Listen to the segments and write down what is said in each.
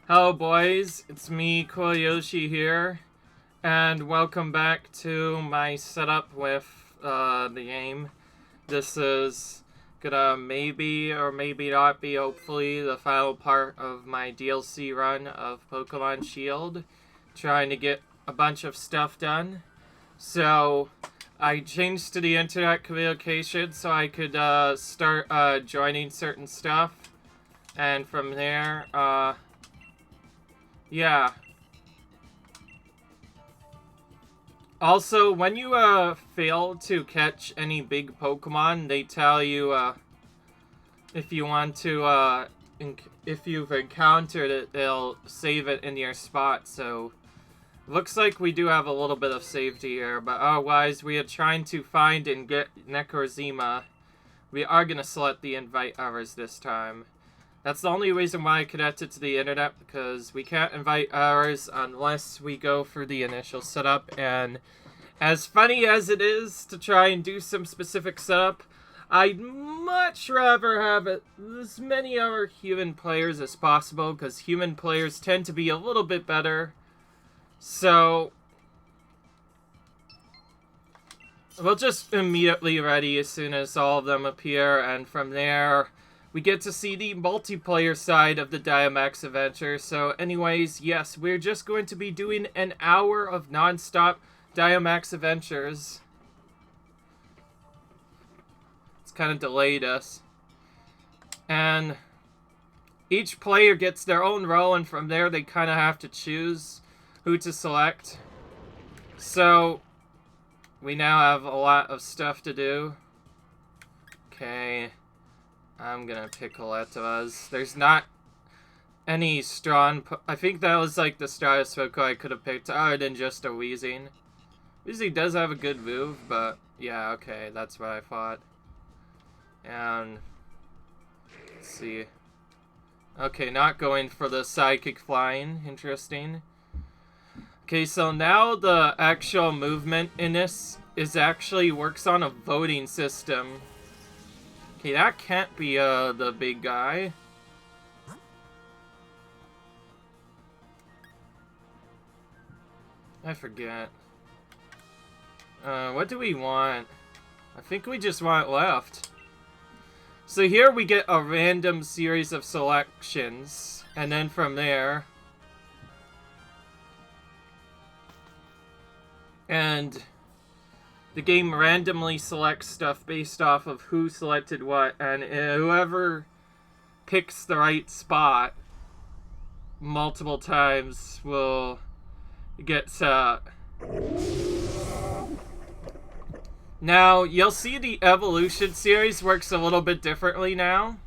Hello boys, it's me, Koyoshi here, and welcome back to my setup with the game. This is gonna maybe or maybe not be, hopefully, the final part of my DLC run of Pokémon Shield, trying to get a bunch of stuff done. So, I changed to the internet communication so I could start joining certain stuff, and from there, yeah. Also, when you fail to catch any big Pokemon, they tell you if you want to if you've encountered it, they'll save it in your spot. So looks like we do have a little bit of safety here, but otherwise we are trying to find and get Necrozema. We are gonna select the invite others this time. That's the only reason why I connected to the internet, because we can't invite ours unless we go through the initial setup. And as funny as it is to try and do some specific setup, I'd much rather have as many other human players as possible, because human players tend to be a little bit better. So we'll just immediately ready as soon as all of them appear, and from there we get to see the multiplayer side of the Dynamax adventure. So anyways, yes, we're just going to be doing an hour of non-stop Dynamax adventures. It's kind of delayed us. And each player gets their own role, and from there they kind of have to choose who to select. So we now have a lot of stuff to do. Okay. I'm gonna pick Electabuzz. There's not any strong... I think that was like the strongest Pokemon I could have picked other than just a Weezing. Weezing does have a good move, but yeah, okay, that's what I thought. And let's see. Okay, not going for the Psychic Flying. Interesting. Okay, so now the actual movement in this is actually works on a voting system. Okay, that can't be the big guy. I forget. What do we want? I think we just want left. So here we get a random series of selections, and then from there, and the game randomly selects stuff based off of who selected what, and whoever picks the right spot multiple times will get... Now, you'll see the evolution series works a little bit differently now.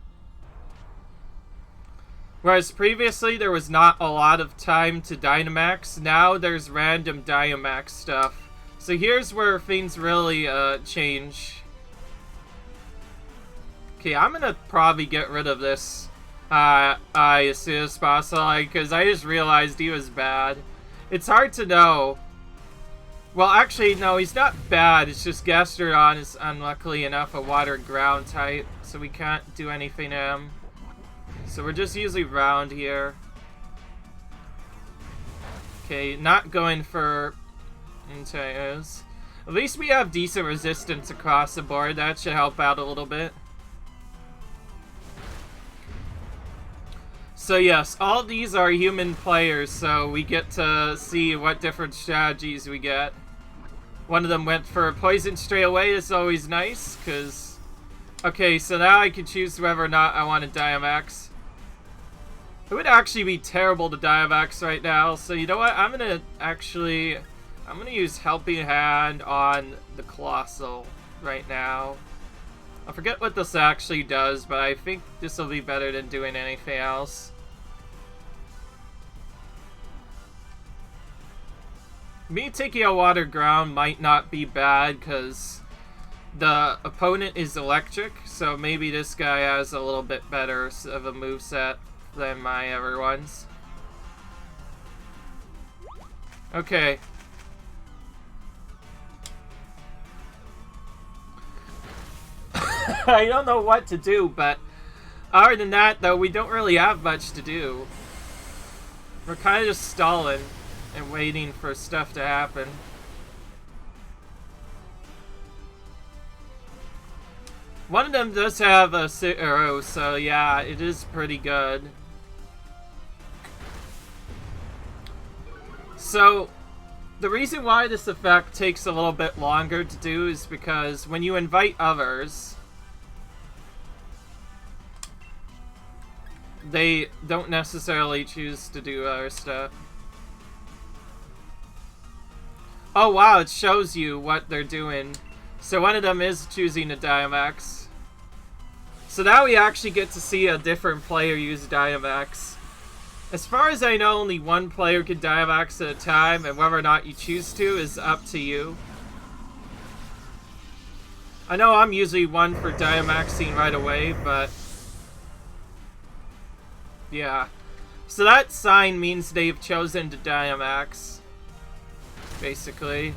Whereas previously there was not a lot of time to Dynamax, now there's random Dynamax stuff. So here's where things really change. Okay, I'm gonna probably get rid of this as soon as possible, because I just realized he was bad. It's hard to know. Well, actually, no, he's not bad. It's just Gastrodon is, unluckily enough, a water ground type, so we can't do anything to him. So we're just using round here. Okay, not going for Intails. At least we have decent resistance across the board. That should help out a little bit. So yes, all these are human players, so we get to see what different strategies we get. One of them went for poison straight away. It's always nice, because... Okay, so now I can choose whether or not I want to Dynamax. It would actually be terrible to Dynamax right now, so you know what? I'm gonna use Helping Hand on the Colossal right now. I forget what this actually does, but I think this will be better than doing anything else. Me taking a water ground might not be bad, because the opponent is electric, so maybe this guy has a little bit better of a moveset than my other ones. Okay. I don't know what to do, but other than that, though, we don't really have much to do. We're kind of just stalling and waiting for stuff to happen. One of them does have a arrow, so yeah, it is pretty good. So, the reason why this effect takes a little bit longer to do is because when you invite others, they don't necessarily choose to do other stuff. Oh wow, it shows you what they're doing. So one of them is choosing a Dynamax. So now we actually get to see a different player use Dynamax. As far as I know, only one player can Dynamax at a time, and whether or not you choose to is up to you. I know I'm usually one for Dynamaxing right away, but yeah. So that sign means they've chosen to Dynamax, basically.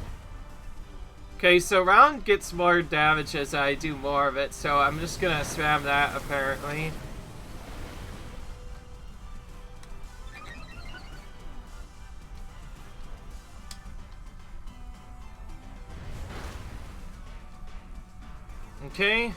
Okay, so round gets more damage as I do more of it, so I'm just gonna spam that apparently. Okay.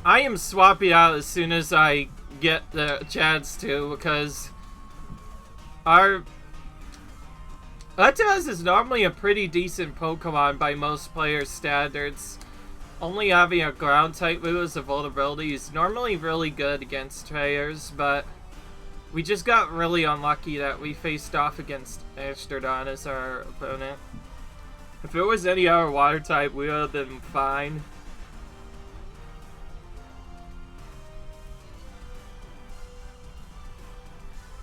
I am swapping out as soon as I get the chance to, because our Latias is normally a pretty decent Pokemon by most players' standards. Only having a ground type move as a vulnerability is normally really good against players, but we just got really unlucky that we faced off against Astrodon as our opponent. If it was any other water type, we would have been fine.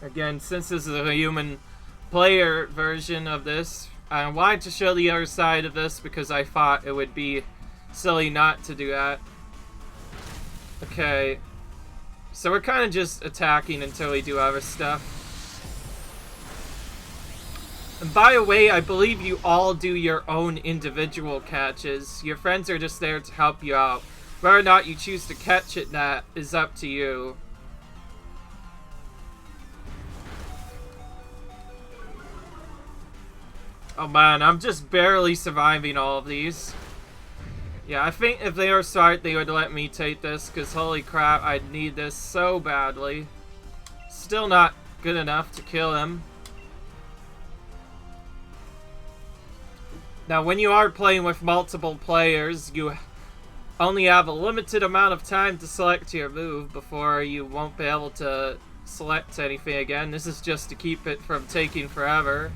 Again, since this is a human player version of this, I wanted to show the other side of this because I thought it would be silly not to do that. Okay. So we're kind of just attacking until we do other stuff. And by the way, I believe you all do your own individual catches. Your friends are just there to help you out. Whether or not you choose to catch it, that is up to you. Oh man, I'm just barely surviving all of these. Yeah, I think if they were smart, they would let me take this, because holy crap, I need this so badly. Still not good enough to kill him. Now, when you are playing with multiple players, you only have a limited amount of time to select your move before you won't be able to select anything again. This is just to keep it from taking forever.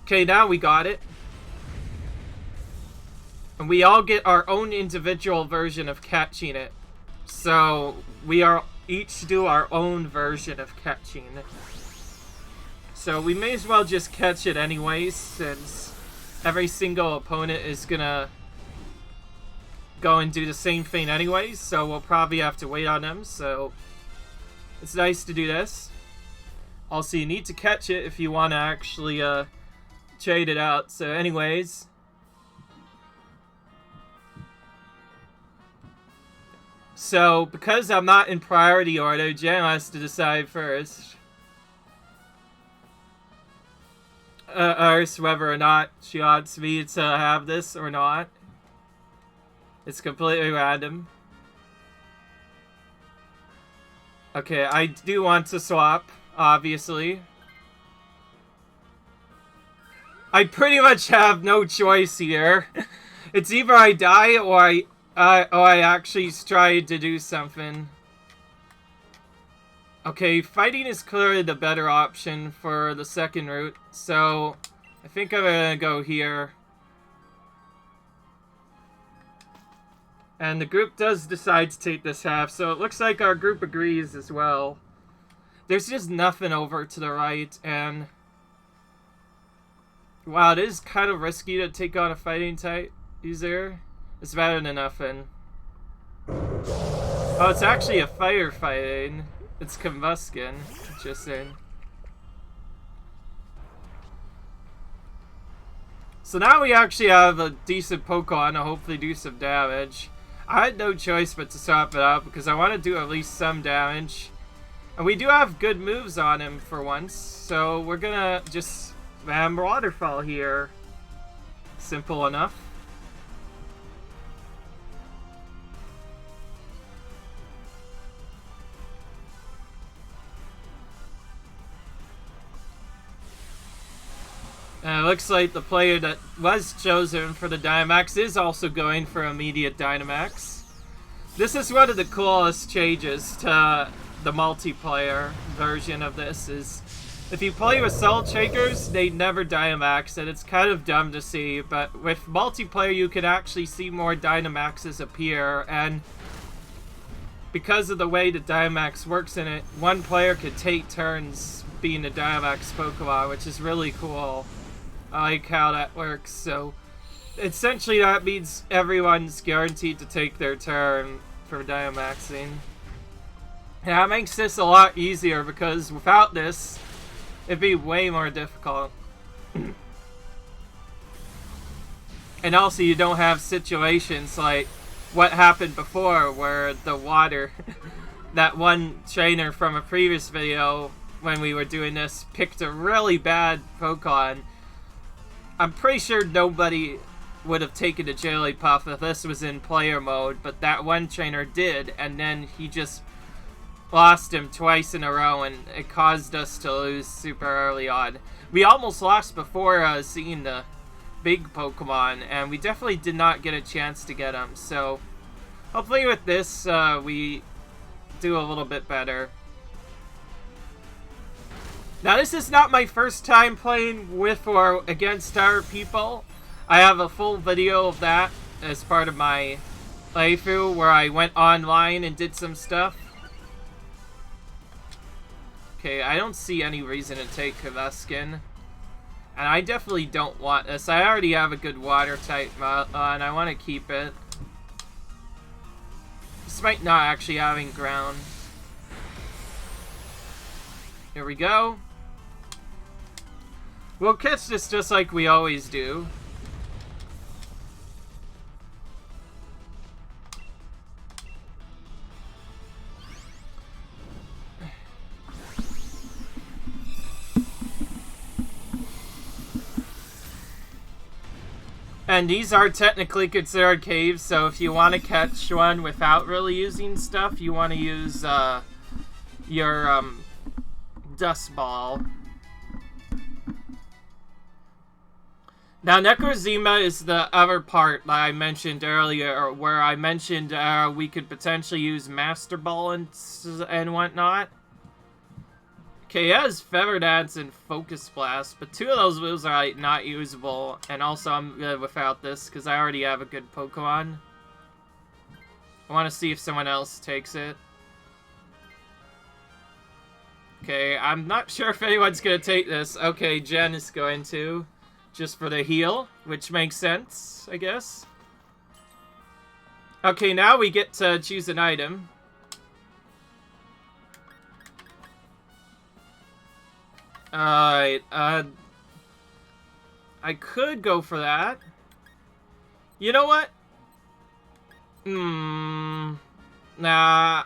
Okay, now we got it. And we all get our own individual version of catching it. So, we are each do our own version of catching it. So, we may as well just catch it anyways, since every single opponent is gonna go and do the same thing anyways. So, we'll probably have to wait on them. So, it's nice to do this. Also, you need to catch it if you want to actually, trade it out. So anyways, so because I'm not in priority order, Jen has to decide first whether or not she wants me to have this or not. It's completely random. Okay, I do want to swap, obviously. I pretty much have no choice here. It's either I die or I actually try to do something. Okay, fighting is clearly the better option for the second route, so I think I'm gonna go here. And the group does decide to take this half, so it looks like our group agrees as well. There's just nothing over to the right, and wow, it is kind of risky to take on a fighting type user. It's better than nothing. Oh, it's actually a firefighting. It's combustion. Interesting. So now we actually have a decent Pokemon to hopefully do some damage. I had no choice but to swap it up because I want to do at least some damage. And we do have good moves on him for once, so we're gonna just Waterfall here. Simple enough. And it looks like the player that was chosen for the Dynamax is also going for immediate Dynamax. This is one of the coolest changes to the multiplayer version of this. Is if you play with Salt Shakers, they never Dynamax, and it's kind of dumb to see, but with multiplayer you can actually see more Dynamaxes appear, and because of the way the Dynamax works in it, one player could take turns being a Dynamax Pokemon, which is really cool. I like how that works. So essentially that means everyone's guaranteed to take their turn for Dynamaxing. And that makes this a lot easier because without this, it'd be way more difficult. And also you don't have situations like what happened before where the water, that one trainer from a previous video when we were doing this picked a really bad Pokemon. I'm pretty sure nobody would have taken a Jigglypuff if this was in player mode, but that one trainer did, and then he just lost him twice in a row, and it caused us to lose super early on. We almost lost before seeing the big Pokemon, and we definitely did not get a chance to get him, so hopefully with this we do a little bit better. Now, this is not my first time playing with or against our people. I have a full video of that as part of my playthrough where I went online and did some stuff. Okay, I don't see any reason to take Kaveskin. And I definitely don't want this. I already have a good water type and I want to keep it. Despite not actually having ground. Here we go. We'll catch this just like we always do. And these are technically considered caves, so if you want to catch one without really using stuff, you want to use your dust ball. Now, Necrozema is the other part that I mentioned earlier, where I mentioned we could potentially use Master Ball and whatnot. Okay, it has Feather Dance and Focus Blast, but two of those moves are like, not usable, and also I'm good without this, because I already have a good Pokemon. I want to see if someone else takes it. Okay, I'm not sure if anyone's going to take this. Okay, Jen is going to. Just for the heal, which makes sense, I guess. Okay, now we get to choose an item. Alright, I could go for that. You know what? Nah,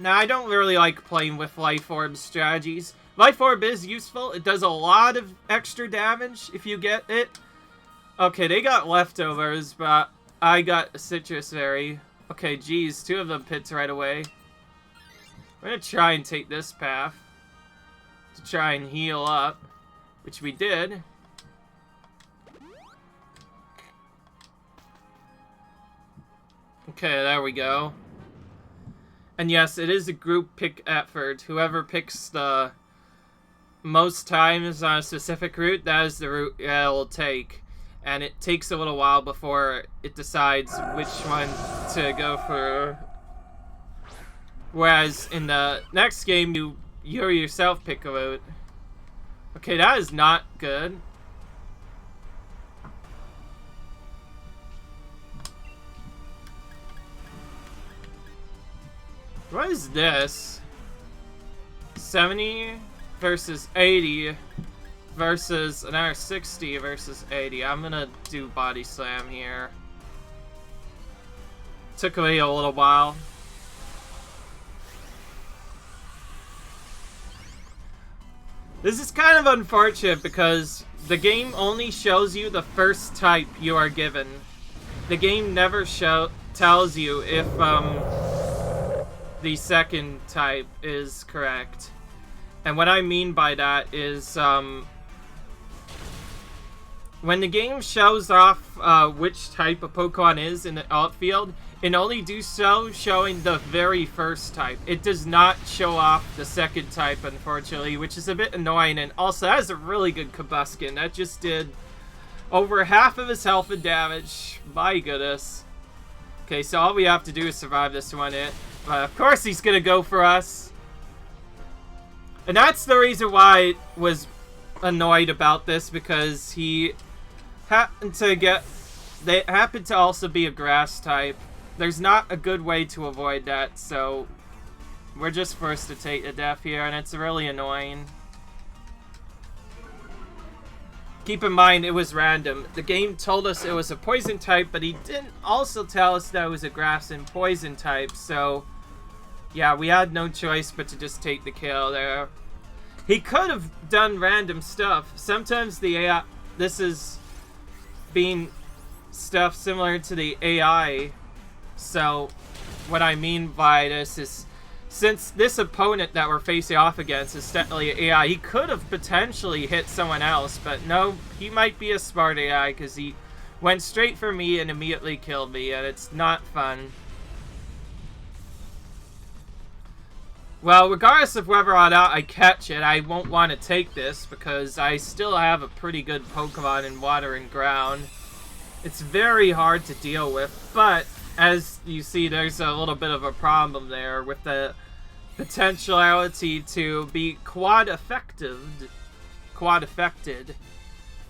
I don't really like playing with Life Orb strategies. Life Orb is useful. It does a lot of extra damage if you get it. Okay, they got leftovers, but I got a Citrus Berry. Okay, geez, two of them pits right away. I'm gonna try and take this path to try and heal up, which we did. Okay, there we go. And yes, it is a group pick effort. Whoever picks the most times on a specific route, that is the route it will take. And it takes a little while before it decides which one to go for. Whereas in the next game, you yourself pick a route. Okay, that is not good. What is this? 70 versus 80 versus another 60 versus 80. I'm gonna do Body Slam here. Took me a little while. This is kind of unfortunate because the game only shows you the first type you are given. The game never tells you if the second type is correct. And what I mean by that is when the game shows off which type of Pokemon is in the outfield, it only do so showing the very first type. It does not show off the second type, unfortunately, which is a bit annoying. And also, that is a really good Combuskin. That just did over half of his health and damage. My goodness. Okay, so all we have to do is survive this one. Of course he's gonna go for us. And that's the reason why I was annoyed about this, because he happened to get... They happen to also be a grass type. There's not a good way to avoid that, so we're just forced to take the death here, and it's really annoying. Keep in mind, it was random. The game told us it was a poison type, but he didn't also tell us that it was a grass and poison type, so yeah, we had no choice but to just take the kill there. He could have done random stuff. Sometimes the AI... This is being stuff similar to the AI. So, what I mean by this is, since this opponent that we're facing off against is definitely an AI, he could have potentially hit someone else, but no, he might be a smart AI, because he went straight for me and immediately killed me, and it's not fun. Well, regardless of whether or not I catch it, I won't want to take this, because I still have a pretty good Pokemon in Water and Ground. It's very hard to deal with, but as you see, there's a little bit of a problem there with the potentiality to be quad affected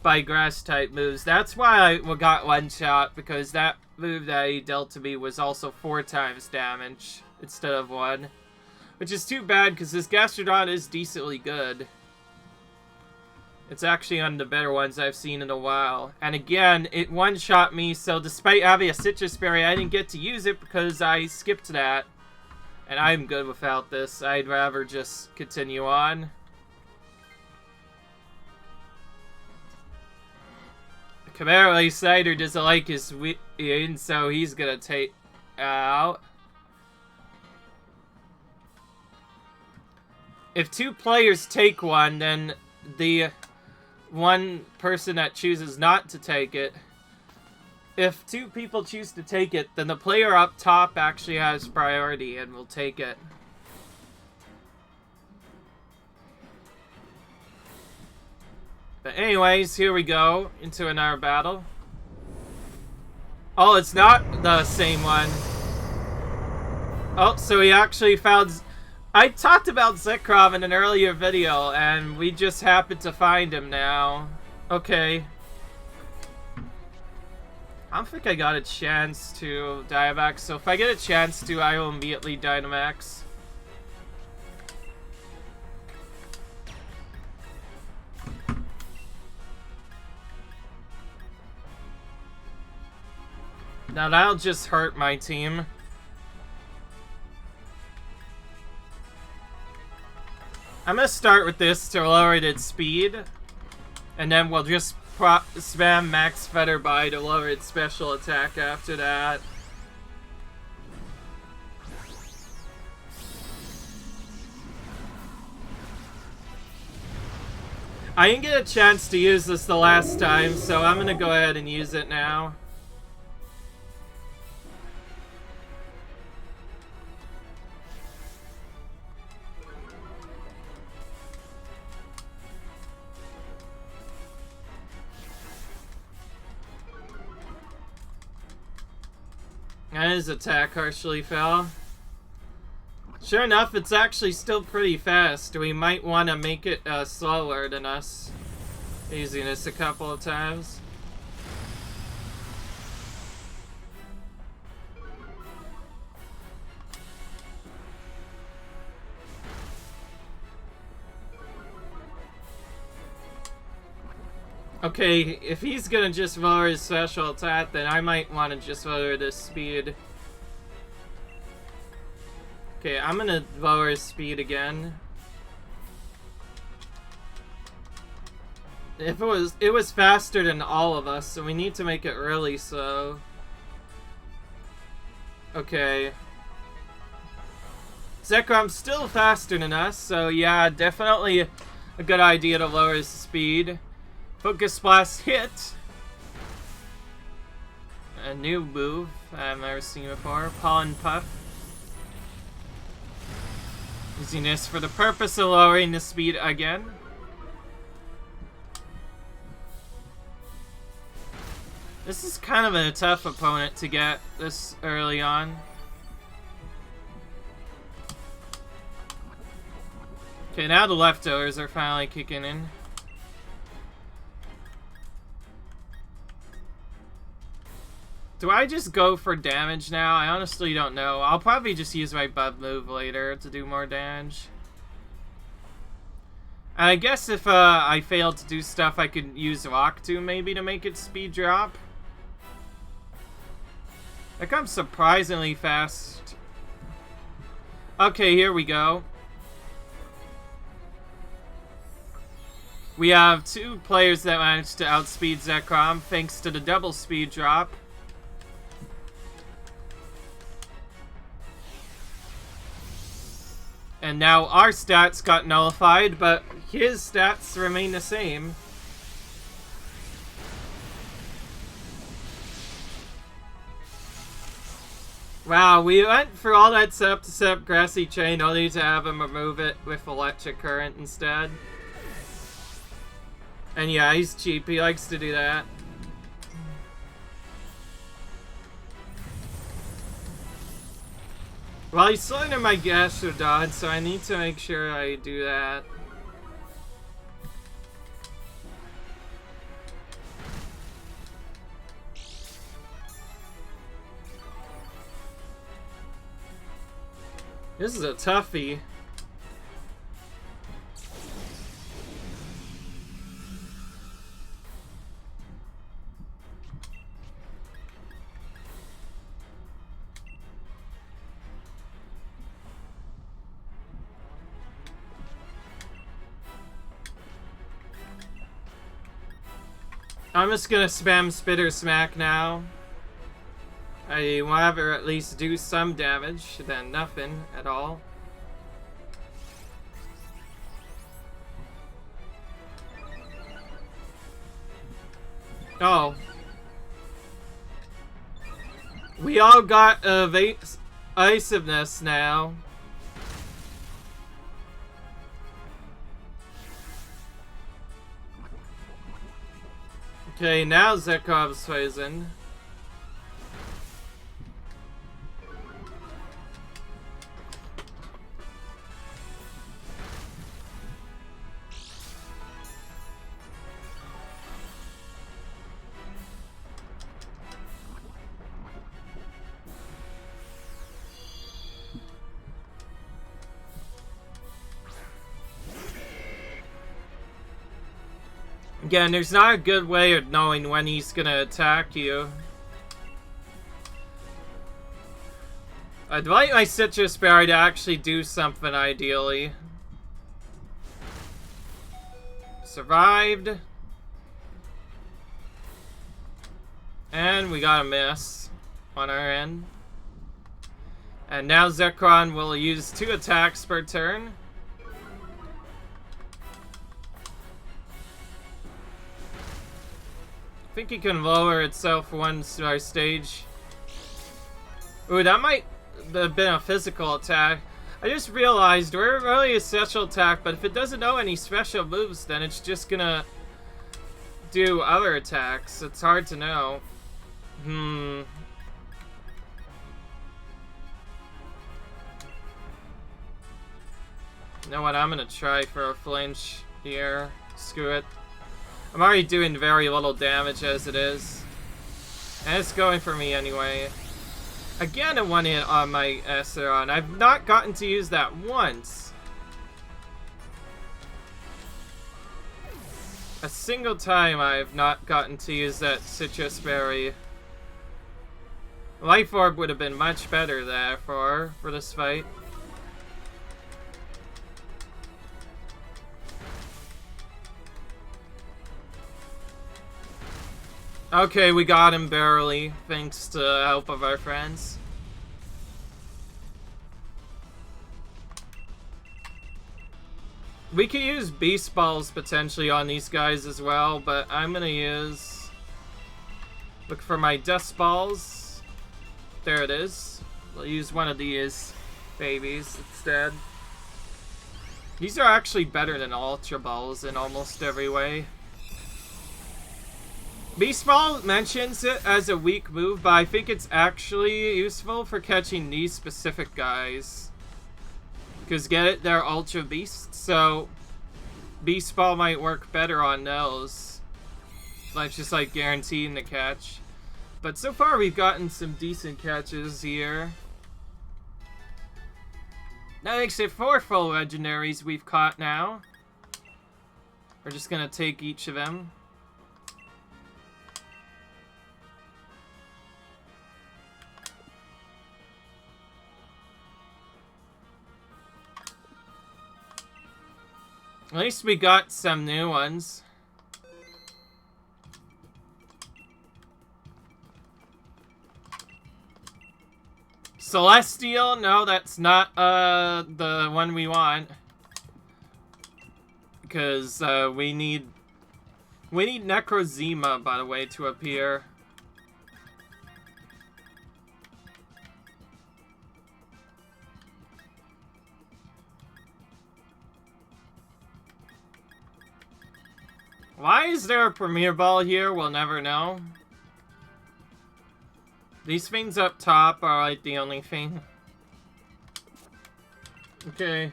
by grass type moves. That's why I got one shot, because that move that he dealt to me was also 4 times damage instead of 1. Which is too bad, because this Gastrodon is decently good. It's actually one of the better ones I've seen in a while. And again, it one-shot me, so despite having a Citrus Berry, I didn't get to use it because I skipped that. And I'm good without this. I'd rather just continue on. Apparently, Cider doesn't like his win, so he's gonna take out. If 2 players take one, then the one person that chooses not to take it, if 2 people choose to take it, then the player up top actually has priority and will take it. But anyways, here we go into another battle. Oh, it's not the same one. Oh, so he actually found... I talked about Zekrom in an earlier video, and we just happened to find him now. Okay. I don't think I got a chance to Dynamax, so if I get a chance to, I will immediately Dynamax. Now that'll just hurt my team. I'm gonna start with this to lower its speed, and then we'll just spam Max Feather Bite to lower its special attack after that. I didn't get a chance to use this the last time, so I'm gonna go ahead and use it now. And his attack harshly fell. Sure enough, it's actually still pretty fast. We might want to make it slower than us, using this a couple of times. Okay, if he's gonna just lower his special attack, then I might want to just lower this speed. Okay, I'm gonna lower his speed again. If it was faster than all of us, so we need to make it really slow. Okay. Zekrom's still faster than us, so yeah, definitely a good idea to lower his speed. Focus Blast hit. A new move I've never seen before. Pollen Puff. Using this for the purpose of lowering the speed again. This is kind of a tough opponent to get this early on. Okay, now the leftovers are finally kicking in. Do I just go for damage now? I honestly don't know. I'll probably just use my bug move later to do more damage. And I guess if I fail to do stuff, I could use Rock Tomb maybe to make its speed drop. That comes surprisingly fast. Okay, here we go. We have two players that managed to outspeed Zekrom thanks to the double speed drop. And now our stats got nullified, but his stats remain the same. Wow, we went for all that setup to set up Grassy Chain only to have him remove it with Electric Current instead. And yeah, he's cheap. He likes to do that. Well, he's slowing in my Gastrodon, so I need to make sure I do that. This is a toughie. I'm just gonna spam Spitter Smack now. I will have her at least do some damage, then nothing at all. Oh. We all got evasiveness now. Okay, now Zekrom's poison. Again, there's not a good way of knowing when he's gonna attack you. I'd like my Citrus Berry to actually do something, ideally. Survived. And we got a miss on our end. And now Zekrom will use 2 attacks per turn. I think it can lower itself one star stage. Ooh, that might have been a physical attack. I just realized we're really a special attack, but if it doesn't know any special moves, then it's just gonna do other attacks. It's hard to know. You know what? I'm gonna try for a flinch here. Screw it. I'm already doing very little damage as it is. And it's going for me anyway. Again, a one hit on my Esteron. I've not gotten to use that once. A single time I have not gotten to use that citrus berry. Life Orb would have been much better there for this fight. Okay, we got him barely, thanks to the help of our friends. We could use Beast Balls potentially on these guys as well, but I'm gonna use... Look for my Dust Balls. There it is. We'll use one of these babies instead. These are actually better than Ultra Balls in almost every way. Beast Ball mentions it as a weak move, but I think it's actually useful for catching these specific guys. Because get it, they're Ultra Beasts, so Beast Ball might work better on those. Like just like guaranteeing the catch. But so far we've gotten some decent catches here. That makes it 4 full legendaries we've caught now. We're just gonna take each of them. At least we got some new ones. Celestial? No, that's not the one we want. Because we need Necrozema, by the way, to appear. Why is there a Premier Ball here? We'll never know. These things up top are like the only thing. Okay.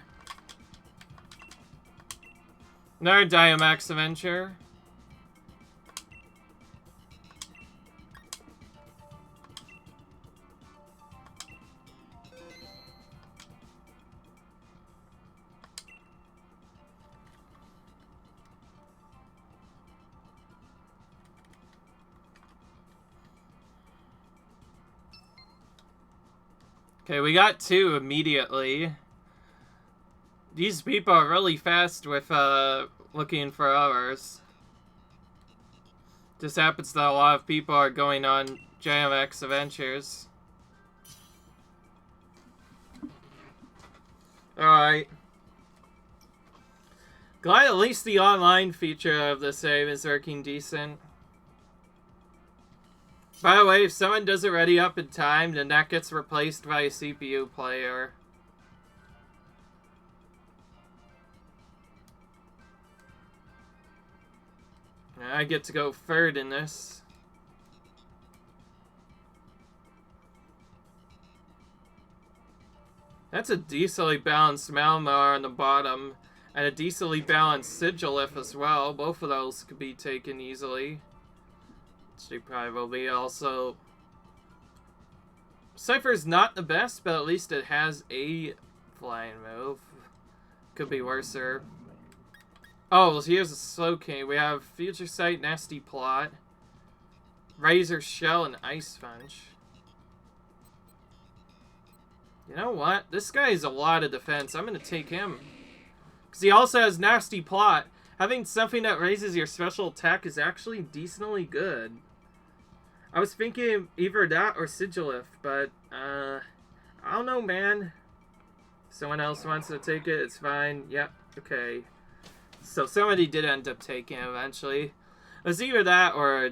Another Dynamax Adventure. Okay, we got 2 immediately. These people are really fast with looking for others. Just happens that a lot of people are going on Dynamax Adventures. Alright. Glad at least the online feature of the save is working decent. By the way, if someone does it ready up in time, then that gets replaced by a CPU player. I get to go third in this. That's a decently balanced Malmar on the bottom, and a decently balanced Sigilif as well. Both of those could be taken easily. She probably will be also. Cypher's not the best, but at least it has a flying move. Could be worse. Oh, here's a Slowking. We have Future Sight, Nasty Plot, Razor Shell, and Ice Sponge. You know what? This guy has a lot of defense. I'm going to take him. Because he also has Nasty Plot. Having something that raises your special attack is actually decently good. I was thinking either that or Sigilif, but, I don't know, man. Someone else wants to take it, it's fine. Yep, okay. So somebody did end up taking it eventually. It was either that or...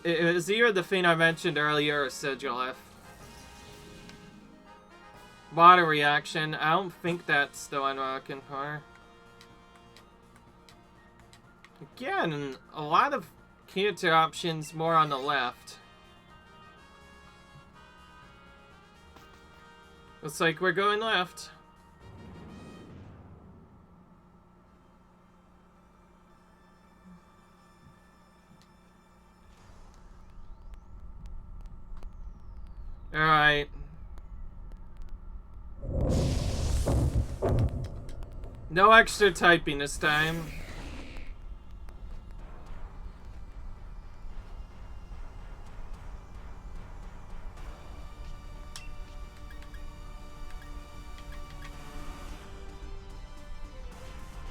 It was either the thing I mentioned earlier or Sigilif. Water reaction. I don't think that's the one we're looking for. Again, a lot of counter options more on the left. Looks like we're going left. Alright. No extra typing this time.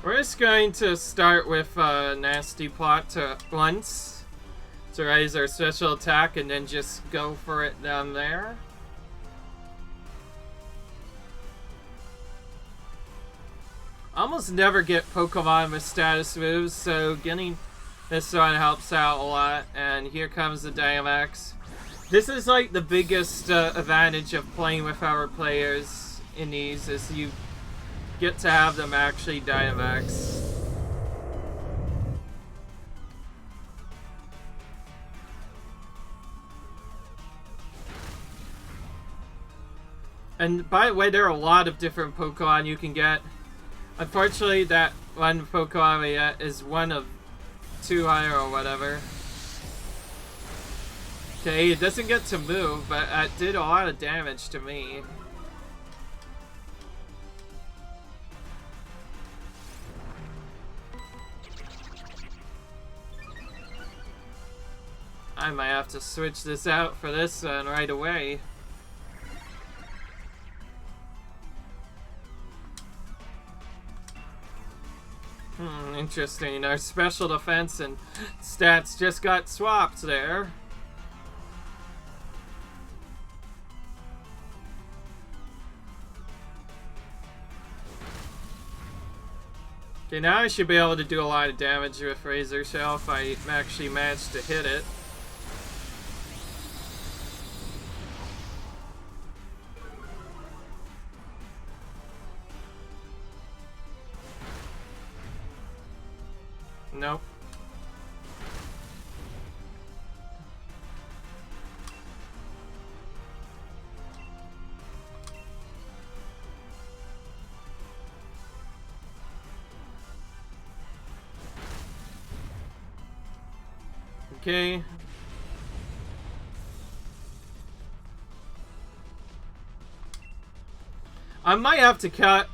We're just going to start with a nasty plot to once to raise our special attack and then just go for it down there. Almost never get Pokemon with status moves, so getting this one helps out a lot. And here comes the Dynamax. This is like the biggest advantage of playing with our players in these, is you get to have them actually Dynamax. And by the way, there are a lot of different Pokemon you can get. Unfortunately, that one Pokemon we get is one of 2 higher or whatever. Okay, it doesn't get to move, but it did a lot of damage to me. I might have to switch this out for this one right away. Interesting. Our special defense and stats just got swapped there. Okay, now I should be able to do a lot of damage with Razor Shell if I actually manage to hit it. Nope. Okay. I might have to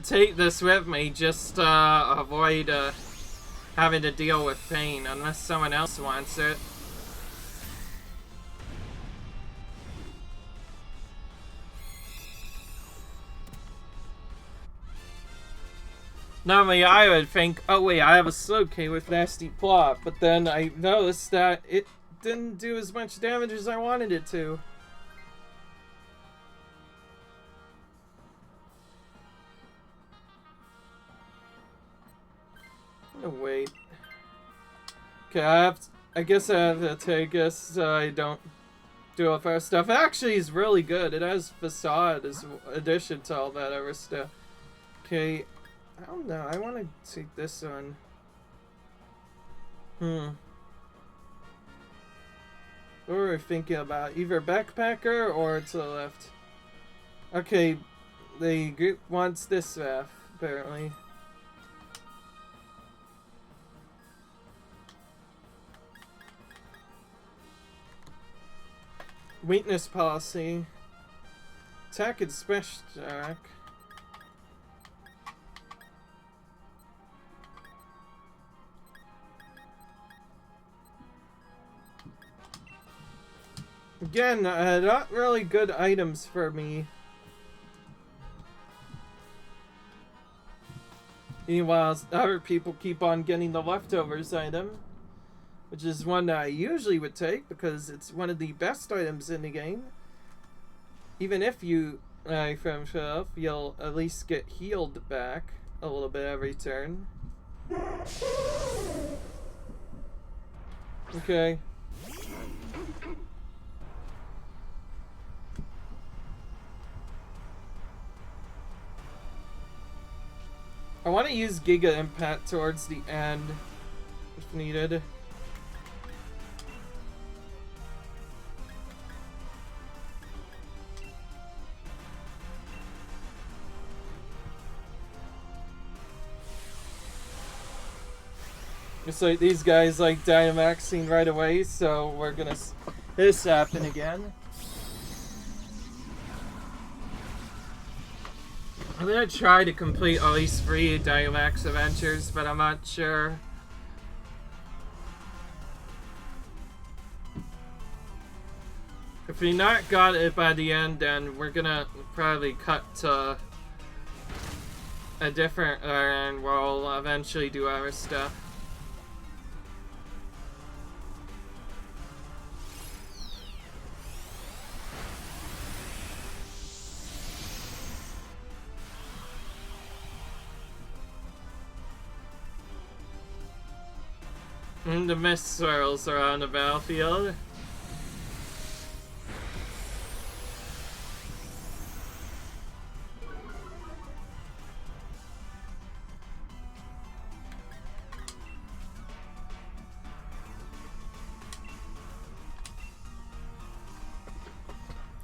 take this with me just to avoid having to deal with pain, unless someone else wants it. Normally I would think, oh wait, I have a Slowking with nasty plot, but then I noticed that it didn't do as much damage as I wanted it to. Oh, wait. Okay, I guess I have to take this so I don't do all our stuff. It actually is really good. It has Facade as addition to all that other stuff. Okay, I don't know. I want to take this one. What were we thinking about? Either Backpacker or to the left? Okay, the group wants this path, apparently. Weakness policy. Attack and special attack. Again, not really good items for me. Meanwhile, other people keep on getting the leftovers item, which is one that I usually would take because it's one of the best items in the game. Even if you from yourself, you'll at least get healed back a little bit every turn. Okay. I want to use Giga Impact towards the end if needed. It's like these guys like Dynamaxing right away, so we're gonna this happen again. I'm gonna try to complete at least 3 Dynamax adventures, but I'm not sure. If we not got it by the end, then we're gonna probably cut to a different and we'll eventually do our stuff. And the mist swirls around the battlefield.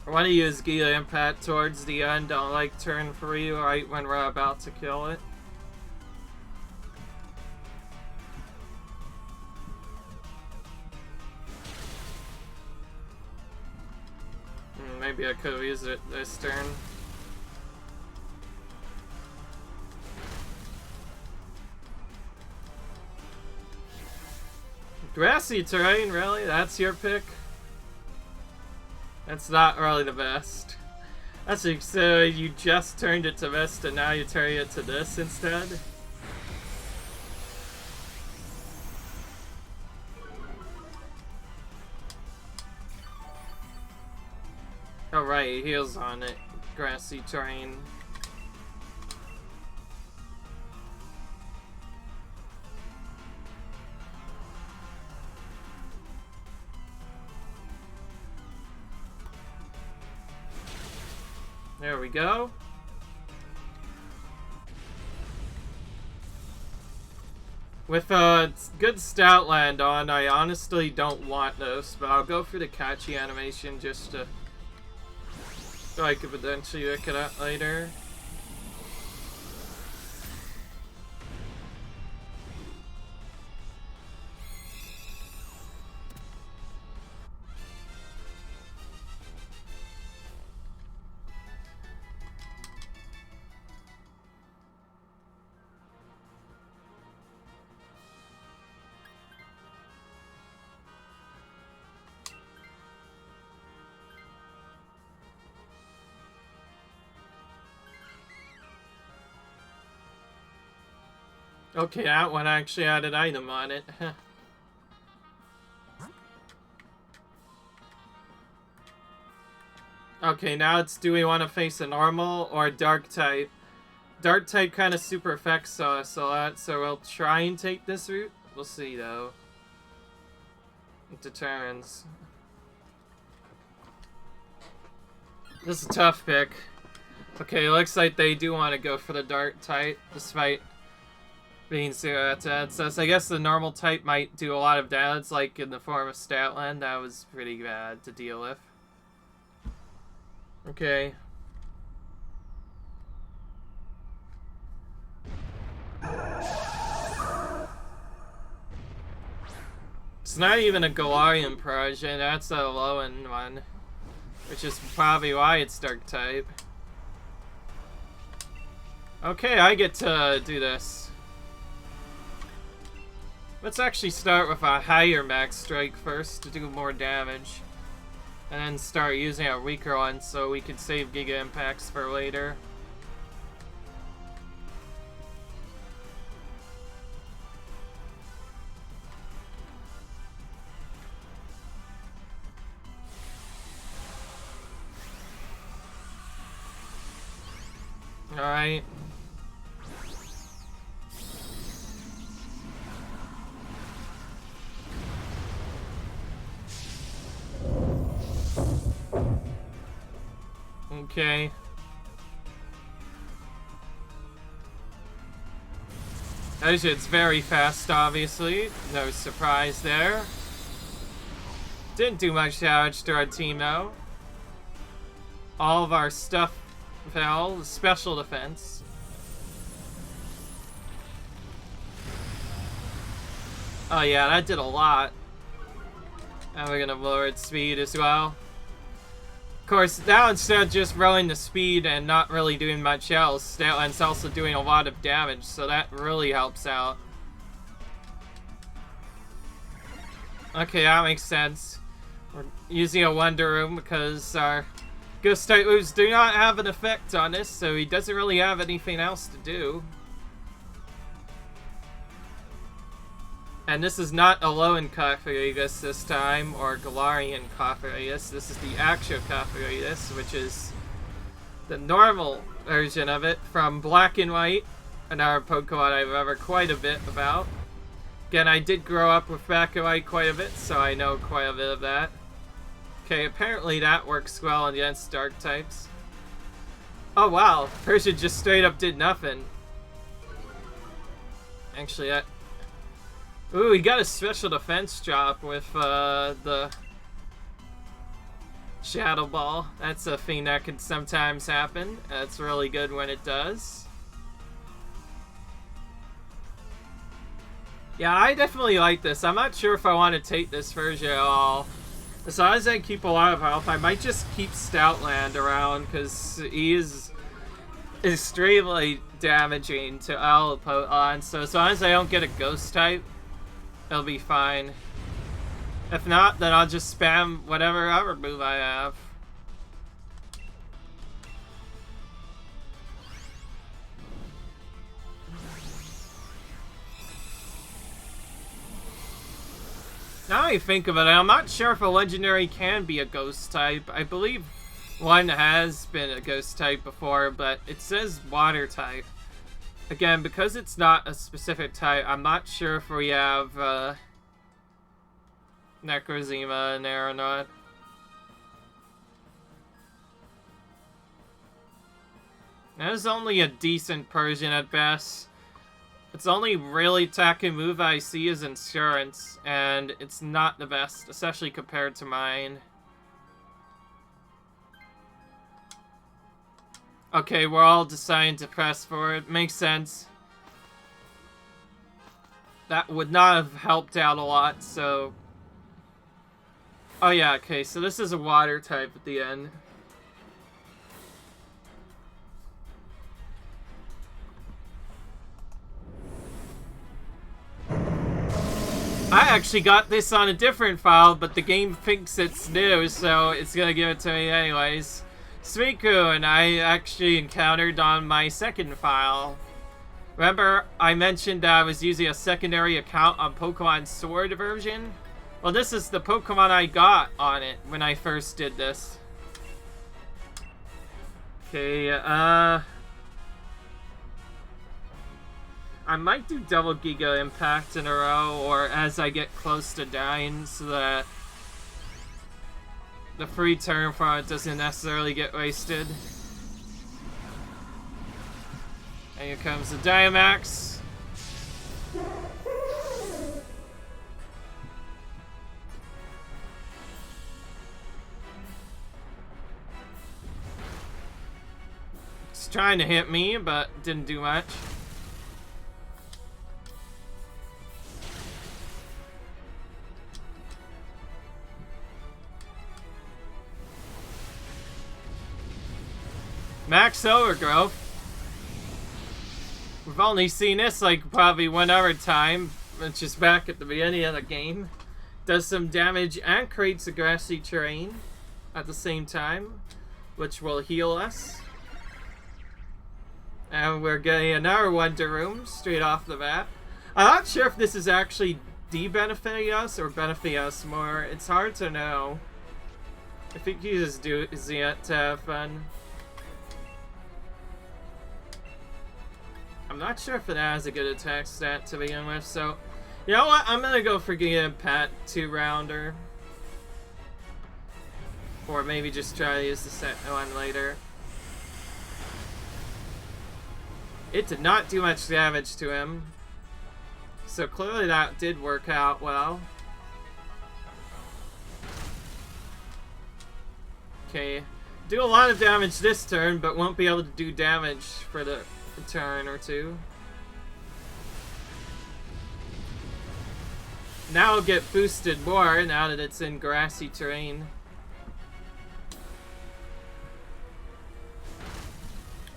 I want to use Giga Impact towards the end on like turn 3, right when we're about to kill it. Maybe I could have used it this turn. Grassy terrain, really? That's your pick? That's not really the best. That's like, so you just turned it to mist and now you turn it to this instead? Oh right, he heals on it. Grassy terrain. There we go. With a good stout land on, I honestly don't want this, but I'll go for the catchy animation just to... so I could potentially look it up later. Okay, that one actually had an item on it. Okay, now it's, do we want to face a normal or a dark type? Dark type kind of super affects us a lot, so we'll try and take this route. We'll see though. It determines. This is a tough pick. Okay, looks like they do want to go for the dark type, despite being 0 attack. So I guess the normal type might do a lot of damage, like in the form of Statland. That was pretty bad to deal with. Okay. It's not even a Galarian Protege, that's a low-end one. Which is probably why it's dark type. Okay, I get to do this. Let's actually start with a higher max strike first to do more damage. And then start using a weaker one so we can save Giga Impacts for later. Alright. Okay. It's very fast, obviously. No surprise there. Didn't do much damage to our team, though. All of our stuff fell. Special defense. Oh yeah, that did a lot. And we're gonna lower its speed as well. Of course, now instead of just rolling the speed and not really doing much else, Statland's also doing a lot of damage, so that really helps out. Okay, that makes sense. We're using a Wonder Room because our Ghost type moves do not have an effect on this, so he doesn't really have anything else to do. And this is not Alolan Cofagrigus this time, or Galarian Cofagrigus. This is the actual Cofagrigus, which is the normal version of it from Black and White, another Pokemon I've ever quite a bit about. Again, I did grow up with Black and White quite a bit, so I know quite a bit of that. Okay, apparently that works well against Dark types. Oh wow, Persian just straight up did nothing. Actually, that... Ooh, he got a special defense drop with the Shadow Ball. That's a thing that can sometimes happen. That's really good when it does. Yeah, I definitely like this. I'm not sure if I want to take this version at all. As long as I keep a lot of health, I might just keep Stoutland around, because he is extremely damaging to all Pokemon. So as long as I don't get a Ghost type, it'll be fine. If not, then I'll just spam whatever other move I have. Now I think of it, I'm not sure if a legendary can be a ghost type. I believe one has been a ghost type before, but it says water type. Again, because it's not a specific type, I'm not sure if we have Necrozema in there or not. That is only a decent Persian at best. Its only really attacking move I see is Insurance, and it's not the best, especially compared to mine. Okay, we're all deciding to press for it. Makes sense. That would not have helped out a lot, so... Oh yeah, okay, so this is a water type at the end. I actually got this on a different file, but the game thinks it's new, so it's gonna give it to me anyways. Suicune, and I actually encountered on my second file. Remember, I mentioned that I was using a secondary account on Pokemon Sword version? Well, this is the Pokemon I got on it when I first did this. Okay, I might do double Giga Impact in a row, or as I get close to dying, so that the free turn from it doesn't necessarily get wasted. And here comes the Dynamax. It's trying to hit me, but didn't do much. Max Overgrowth. We've only seen this like probably one other time, which is back at the beginning of the game. Does some damage and creates a grassy terrain at the same time, which will heal us. And we're getting another Wonder Room straight off the bat. I'm not sure if this is actually de-benefiting us or benefiting us more. It's hard to know. I think he's just using it to have fun. I'm not sure if it has a good attack stat to begin with, so... You know what? I'm gonna go for Giga Pat 2-rounder. Or maybe just try to use the set one later. It did not do much damage to him. So clearly that did work out well. Okay. Do a lot of damage this turn, but won't be able to do damage for the turn or two. Now it'll get boosted more now that it's in grassy terrain.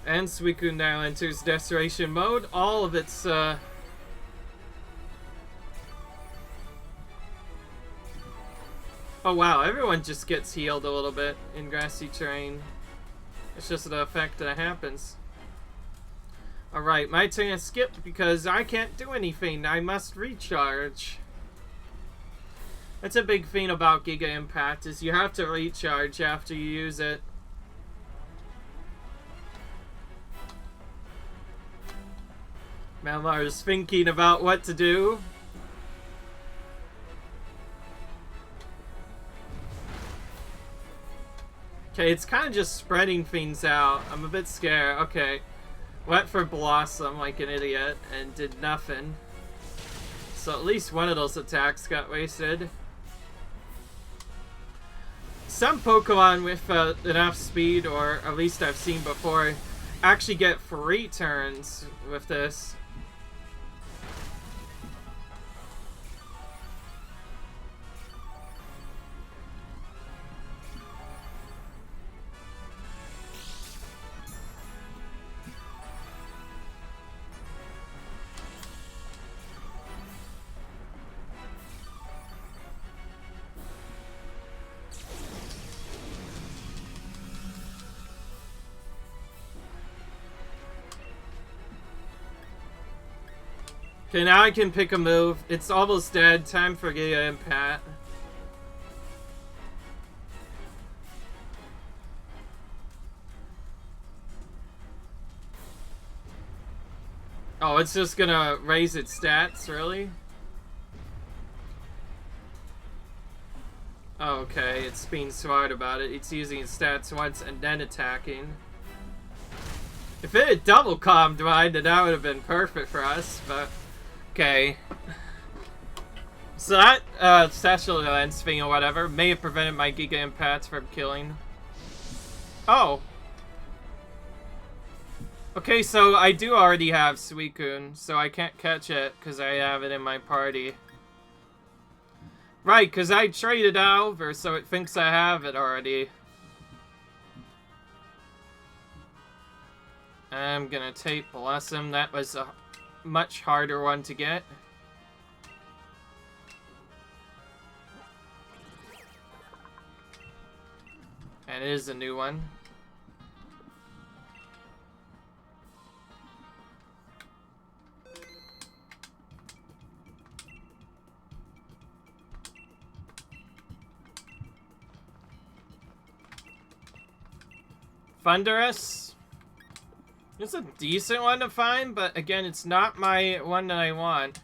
And Suicune now enters Desperation mode. All of its Oh wow, everyone just gets healed a little bit in grassy terrain. It's just the effect that happens. Alright, my turn to skip because I can't do anything. I must recharge. That's a big thing about Giga Impact, is you have to recharge after you use it. Malmar is thinking about what to do. Okay, it's kind of just spreading things out. I'm a bit scared. Okay. Went for Blossom like an idiot and did nothing. So at least one of those attacks got wasted. Some Pokemon with enough speed, or at least I've seen before, actually get 3 turns with this. Okay, now I can pick a move. It's almost dead. Time for Giga Impact. Oh, it's just gonna raise its stats, really? Oh, okay, it's being smart about it. It's using its stats once and then attacking. If it had double calmed mine, then that would have been perfect for us, but... Okay. So that special events thing or whatever may have prevented my Giga Impacts from killing. Oh. Okay, so I do already have Suicune, so I can't catch it because I have it in my party. Right, because I traded over, so it thinks I have it already. I'm gonna take Blossom. That was a much harder one to get. And it is a new one. Thunderous. It's a decent one to find, but again, it's not my one that I want.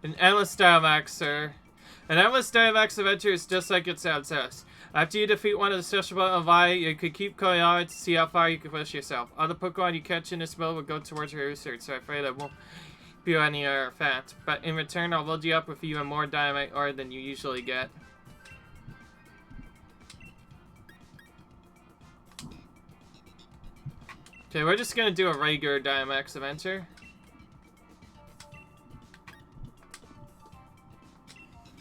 An endless Dynamaxer. An endless Dynamax adventure is just like it sounds. After you defeat one of the special buttons of Vi, you could keep going on to see how far you can push yourself. Other Pokemon you catch in this mode will go towards your research, so I'm afraid I won't be any other fact. But in return, I'll load you up with even more Dynamite ore than you usually get. Okay, we're just gonna do a regular Dynamax adventure.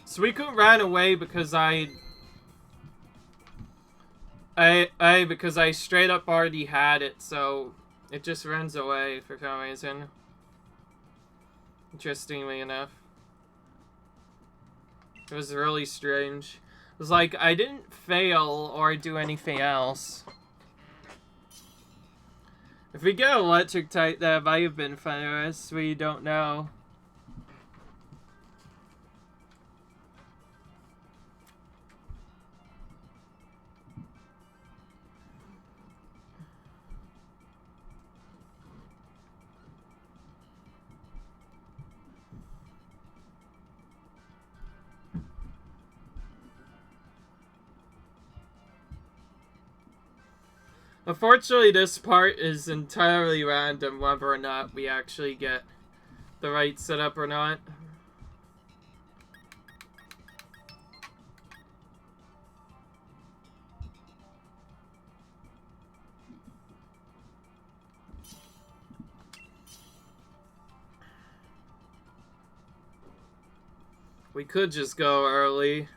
Suicune ran away because because I straight up already had it, so it just runs away for some reason. Interestingly enough. It was really strange. It was like I didn't fail or do anything else. If we get electric type, that might have been Thunderous. We don't know. Unfortunately, this part is entirely random whether or not we actually get the right setup or not. We could just go early.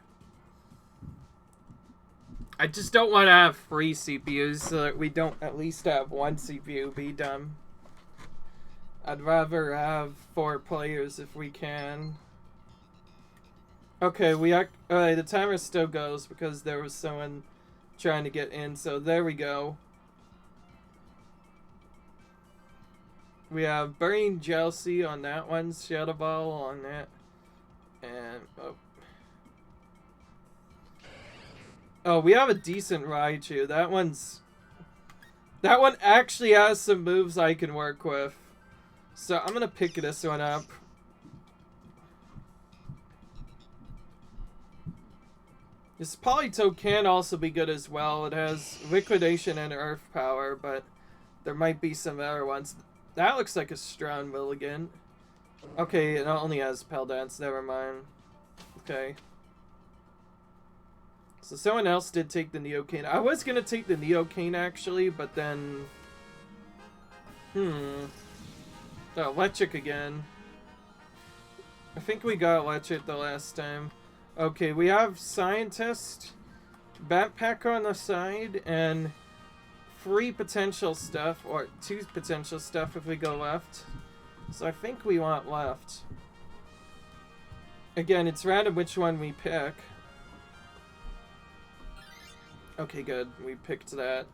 I just don't want to have 3 CPUs so that we don't at least have 1 CPU be dumb. I'd rather have 4 players if we can. Okay, the timer still goes because there was someone trying to get in, so there we go. We have Burning Jealousy on that one, Shadow Ball on that, and oh, we have a decent Raichu. That one actually has some moves I can work with, so I'm gonna pick this one up. This Politoed can also be good as well. It has Liquidation and Earth Power, but there might be some other ones. That looks like a strong Milligan. Okay, it only has Pell Dance, never mind. Okay. So someone else did take the Neocane. I was gonna take the Neocane actually, but then... Oh, Electric again. I think we got Electric the last time. Okay, we have Scientist, Backpacker on the side, and 3 potential stuff, or 2 potential stuff if we go left. So I think we want left. Again, it's random which one we pick. Okay, good. We picked that.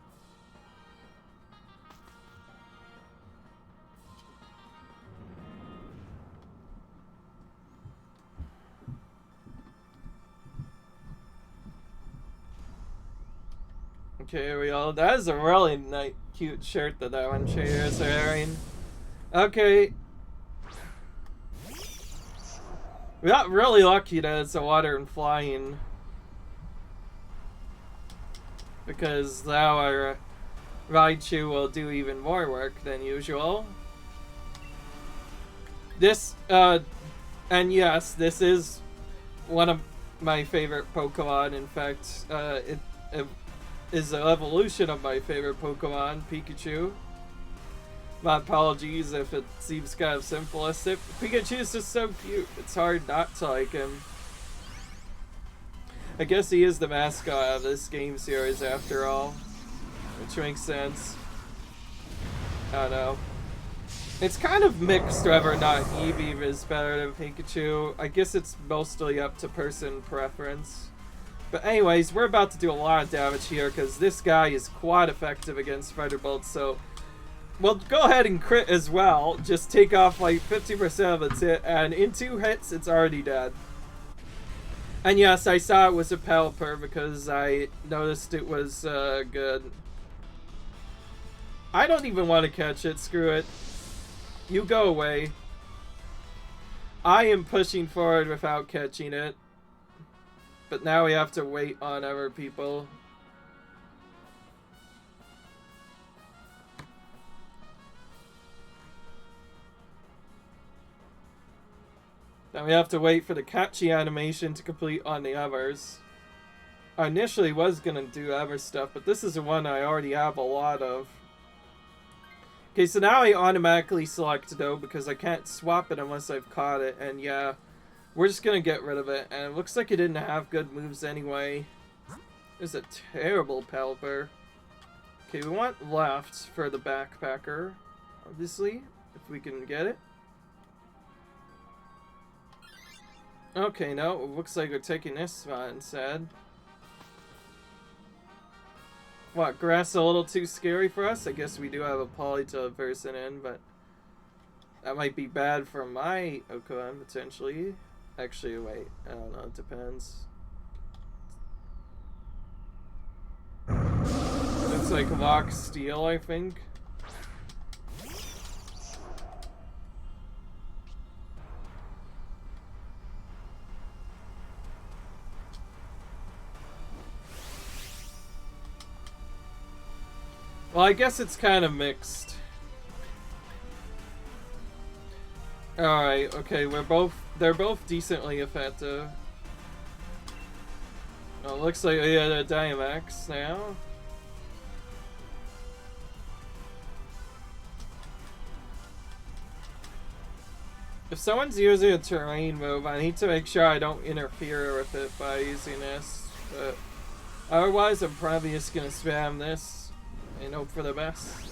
Okay, here we go. That is a really nice, cute shirt that one trader is wearing. Okay. We got really lucky that it's a water and flying. Because now our Raichu will do even more work than usual. This, and yes, this is one of my favorite Pokemon. In fact, it is an evolution of my favorite Pokemon, Pikachu. My apologies if it seems kind of simplistic. Pikachu is just so cute. It's hard not to like him. I guess he is the mascot of this game series after all, which makes sense. I don't know. It's kind of mixed whether or not Eevee is better than Pikachu. I guess it's mostly up to person preference. But anyways, we're about to do a lot of damage here because this guy is quite effective against Fighter Bolts, so we'll go ahead and crit as well. Just take off like 50% of its hit, and in 2 hits, it's already dead. And yes, I saw it was a Pelipper because I noticed it was good. I don't even want to catch it, screw it. You go away. I am pushing forward without catching it. But now we have to wait on other people. Now we have to wait for the catchy animation to complete on the others. I initially was gonna do other stuff, but this is the one I already have a lot of. Okay, so now I automatically select though because I can't swap it unless I've caught it, and yeah. We're just gonna get rid of it, and it looks like it didn't have good moves anyway. It's a terrible Pelipper. Okay, we want left for the Backpacker, obviously, if we can get it. Okay, no, it looks like we're taking this spot instead. What, grass a little too scary for us? I guess we do have a Politoed person in, but that might be bad for my Pokemon, potentially. Actually, wait, I don't know, it depends. Looks like Lock Steel, I think. Well, I guess it's kind of mixed. Alright, okay, they're both decently effective. Oh, it looks like we had a Dynamax now. If someone's using a terrain move, I need to make sure I don't interfere with it by using this. But otherwise, I'm probably just gonna spam this and hope for the best.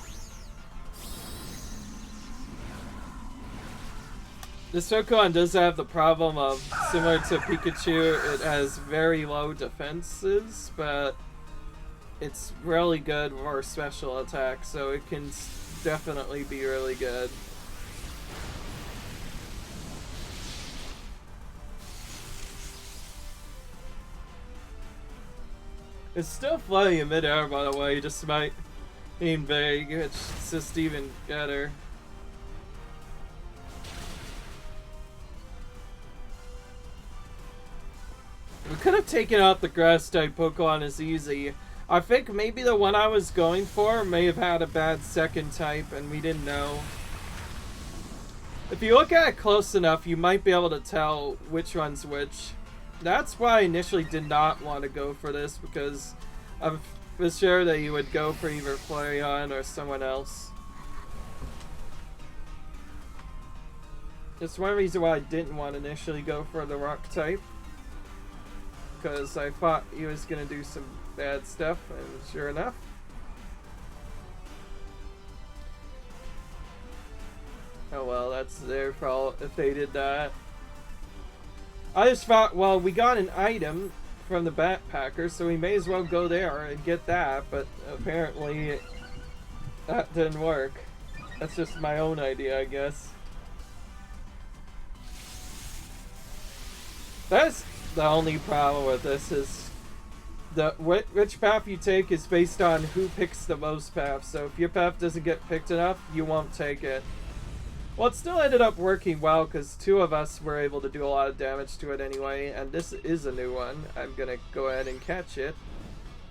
This Pokemon does have the problem of, similar to Pikachu, it has very low defenses, but it's really good for special attacks, so it can definitely be really good. It's still flying in midair, by the way, just might aim vague, it's just even better. We could have taken out the grass type Pokemon as easy. I think maybe the one I was going for may have had a bad second type and we didn't know. If you look at it close enough, you might be able to tell which one's which. That's why I initially did not want to go for this, because I was sure that you would go for either Flareon or someone else. It's one reason why I didn't want to initially go for the rock type, because I thought he was going to do some bad stuff, and sure enough. Oh well, that's their fault if they did that. I just thought, well, we got an item from the backpacker, so we may as well go there and get that, but apparently that didn't work. That's just my own idea, I guess. That's the only problem with this, is which path you take is based on who picks the most paths. So if your path doesn't get picked enough, you won't take it. Well, it still ended up working well, because two of us were able to do a lot of damage to it anyway, and this is a new one. I'm gonna go ahead and catch it,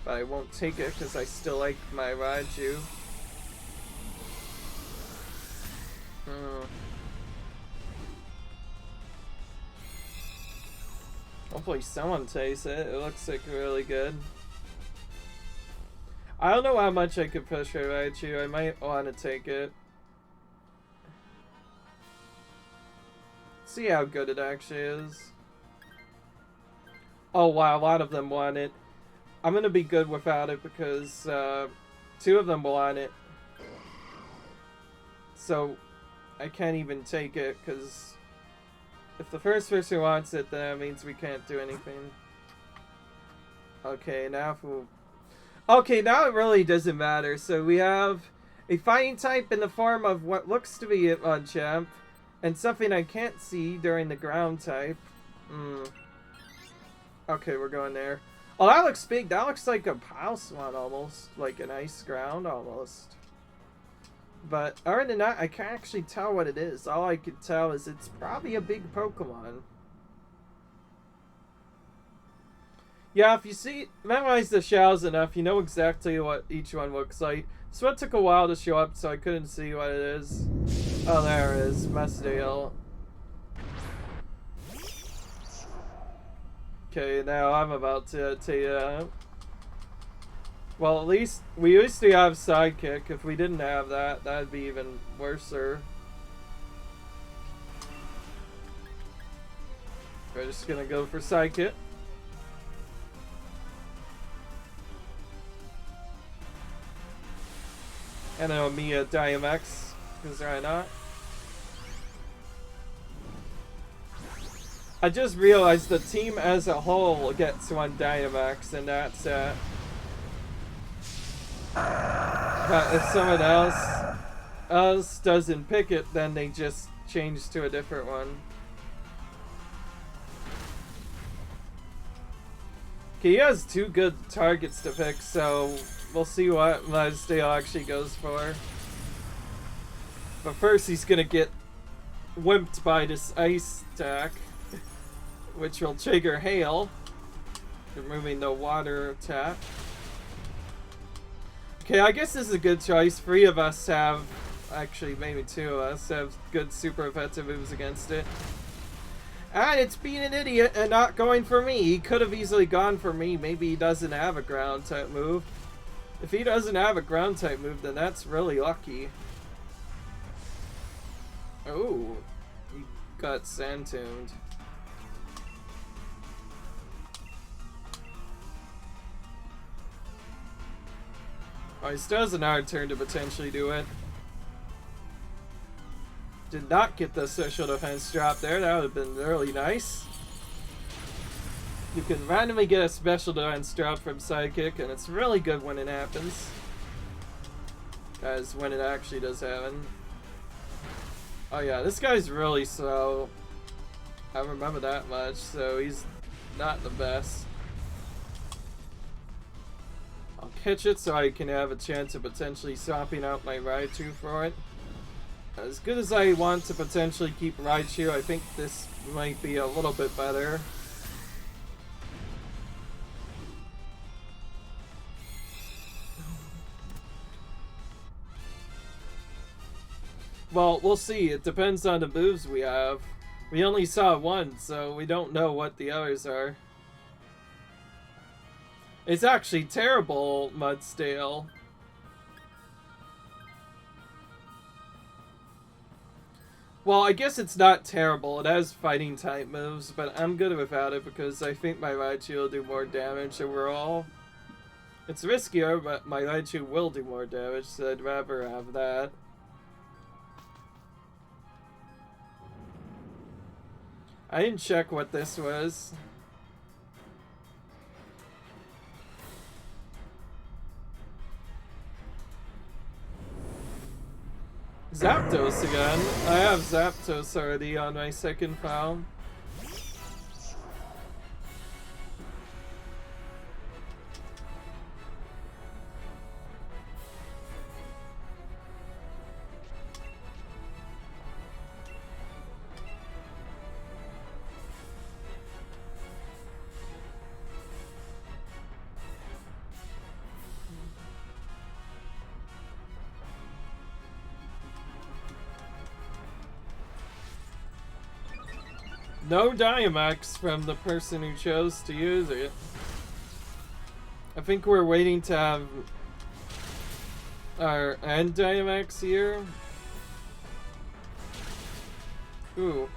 but I won't take it because I still like my Raichu. Hopefully someone takes it. It looks like really good. I don't know how much I could push a Raichu. I might want to take it. See how good it actually is. Oh wow, a lot of them want it. I'm gonna be good without it because two of them want it. So I can't even take it, because if the first person wants it, then that means we can't do anything. Okay, now if we'll... Okay, now it really doesn't matter. So we have a fighting type in the form of what looks to be a champ, and something I can't see during the ground type. Okay, we're going there. Oh, that looks big. That looks like a house one almost. Like an ice ground almost. But other than that, I can't actually tell what it is. All I could tell is it's probably a big Pokemon. Yeah, if you see, memorize the shells enough, you know exactly what each one looks like. This one took a while to show up, so I couldn't see what it is. Oh, there it is. Mustale. Okay, now I'm about to tell you. Well, at least we used to have Sidekick. If we didn't have that, that'd be even worser. We're just gonna go for Sidekick. And then a Dynamax, because why not? I just realized the team as a whole gets one Dynamax, and that's it. But if someone else doesn't pick it, then they just change to a different one. Okay, he has two good targets to pick, so we'll see what Mustale actually goes for. But first he's gonna get wimped by this ice attack, which will trigger Hail, removing the water attack. Okay, I guess this is a good choice. 3 of us have, actually maybe 2 of us have good super effective moves against it. And it's being an idiot and not going for me. He could have easily gone for me. Maybe he doesn't have a ground type move. If he doesn't have a ground type move, then that's really lucky. Oh, he got Sand Tuned. Oh, he still has an hard turn to potentially do it. did not get the special defense drop there. That would have been really nice. You can randomly get a special defense drop from Sidekick, and it's really good when it happens. Guys, when it actually does happen. Oh yeah, this guy's really slow. I remember that much, so he's not the best. I'll catch it so I can have a chance of potentially swapping out my Raichu for it. As good as I want to potentially keep Raichu, I think this might be a little bit better. Well, we'll see. It depends on the moves we have. We only saw one, so we don't know what the others are. It's actually terrible, Mudstale. Well, I guess it's not terrible. It has fighting type moves, but I'm good without it because I think my Raichu will do more damage overall. It's riskier, but my Raichu will do more damage, so I'd rather have that. I didn't check what this was. Zapdos again. I have Zapdos already on my second file. No Dynamax from the person who chose to use it. I think we're waiting to have our end Dynamax here. Ooh.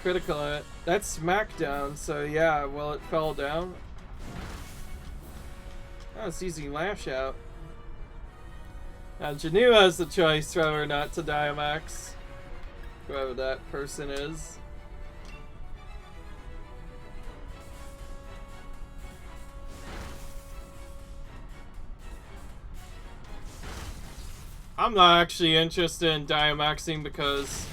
Critical hit. That's Smackdown, so yeah, well, it fell down. Oh, it's easy Lash Out. Now, Janu has the choice whether or not to Dynamax. Whoever that person is. I'm not actually interested in Dynamaxing because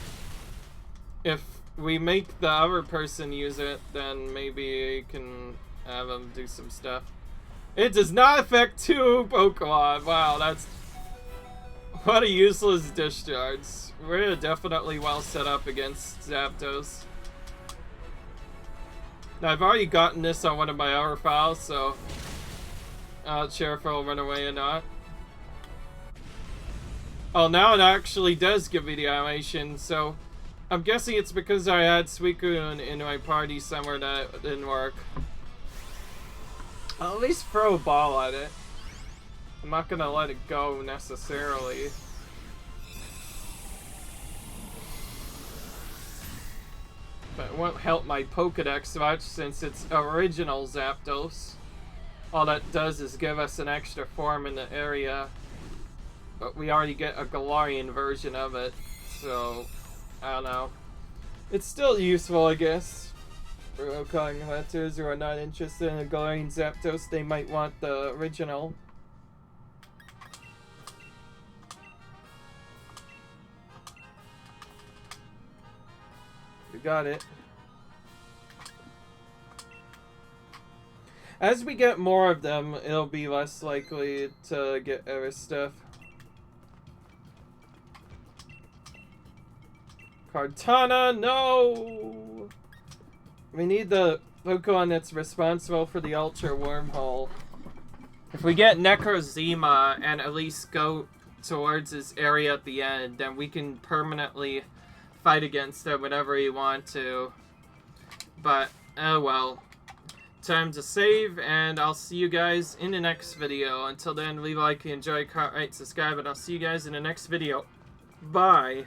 if we make the other person use it, then maybe I can have them do some stuff. It does not affect 2 Pokemon. Wow, that's... What a useless discharge. We're definitely well set up against Zapdos. Now, I've already gotten this on one of my other files, so I'm not sure if it'll run away or not. Oh, now it actually does give me the animation, so I'm guessing it's because I had Suicune in my party somewhere that didn't work. I'll at least throw a ball at it. I'm not gonna let it go necessarily. But it won't help my Pokedex much since it's original Zapdos. All that does is give us an extra form in the area. But we already get a Galarian version of it. So, I don't know. It's still useful, I guess. For Okong hunters who are not interested in a Galarian Zapdos, they might want the original. We got it. As we get more of them, it'll be less likely to get other stuff. Kartana, no! We need the Pokemon that's responsible for the Ultra Wormhole. If we get Necrozema and at least go towards this area at the end, then we can permanently fight against it whenever you want to. But, oh well. Time to save, and I'll see you guys in the next video. Until then, leave a like, enjoy, comment, subscribe, and I'll see you guys in the next video. Bye!